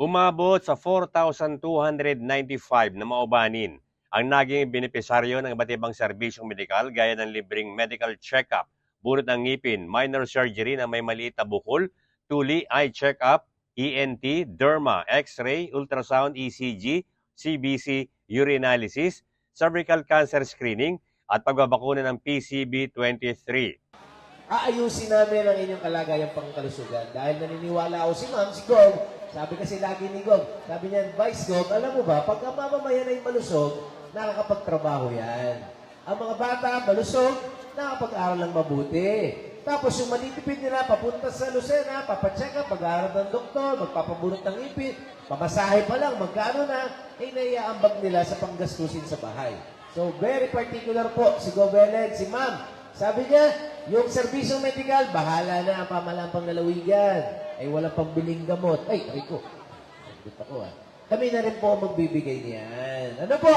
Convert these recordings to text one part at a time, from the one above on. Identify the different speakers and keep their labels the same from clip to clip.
Speaker 1: Umabot sa 4,295 na maubanin ang naging benepisaryo ng iba't ibang serbisyong medikal gaya ng libreng medical check-up, bunot ng ngipin, minor surgery na may maliit na bukol, tuli, eye check-up, ENT, derma, X-ray, ultrasound, ECG, CBC, urinalysis, cervical cancer screening at pagbabakuna ng PCB23.
Speaker 2: Aayusin namin ang inyong kalagayang pangkalusugan. Dahil naniniwala ako si Ma'am, si Gov, sabi kasi lagi ni Gov, sabi niya, Vice Gov, alam mo ba, pagka mamamayan ay malusog, nakakapagtrabaho yan. Ang mga bata, malusog, nakakapag-aral ng mabuti. Tapos yung matitipid nila, papunta sa Lucena, papacheck up, pag-aaral ng doktor, magpapabunot ng ipin, pamasahe pa lang, magkano na, ay naiaambag nila sa panggastusin sa bahay. So, very particular po si Gov Eled, si Ma'am. Sabi niya, yung serbisyong medikal, bahala na ang pamalampang lalawigan. Ay walang pambiling gamot. Ay, Rico. Nandito ako Kami na rin po magbibigay niyan. Ano po?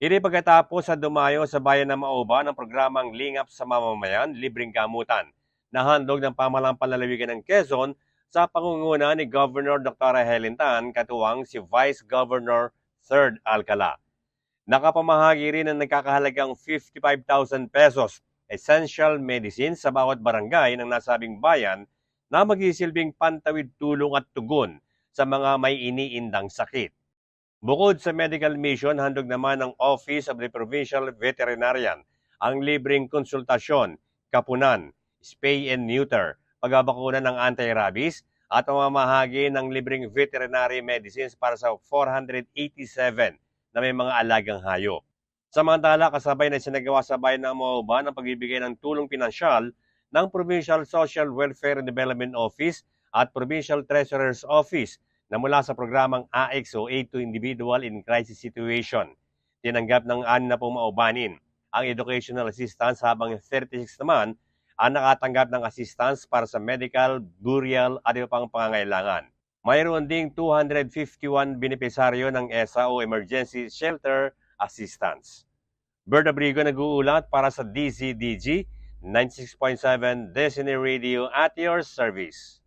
Speaker 1: Iri pagkatapos sa dumayo sa bayan ng Maoba ng programang Lingap sa Mamamayan, Libreng Gamutan, na handog ng pamalampang lalawigan ng Quezon sa pangunguna ni Governor Dr. Helen Tan, katuwang si Vice Governor 3rd Alcala. Nakapamahagi rin ng nagkakahalagang 55,000 pesos essential medicines sa bawat barangay ng nasabing bayan na magsisilbing pantawid tulong at tugon sa mga may iniindang sakit. Bukod sa medical mission, handog naman ng Office of the Provincial Veterinarian ang libreng konsultasyon, kapunan, spay and neuter, pagbabakuna ng anti-rabies at pamamahagi ng libreng veterinary medicines para sa 487 na may mga alagang hayop. Samantala, kasabay na sinagawa sa bayan ng Maoba ng pagbibigay ng tulong pinansyal ng Provincial Social Welfare and Development Office at Provincial Treasurer's Office na mula sa programang AX o Aid to Individual in Crisis Situation. Tinanggap ng 6 na maubanin ang educational assistance habang 36 naman ang nakatanggap ng assistance para sa medical, burial at iba pang pangangailangan. Mayroon ding 251 benepisaryo ng ESA o Emergency Shelter Assistance. Bert Abrigo nag-uulat para sa DZDG 96.7 Destiny Radio at your service.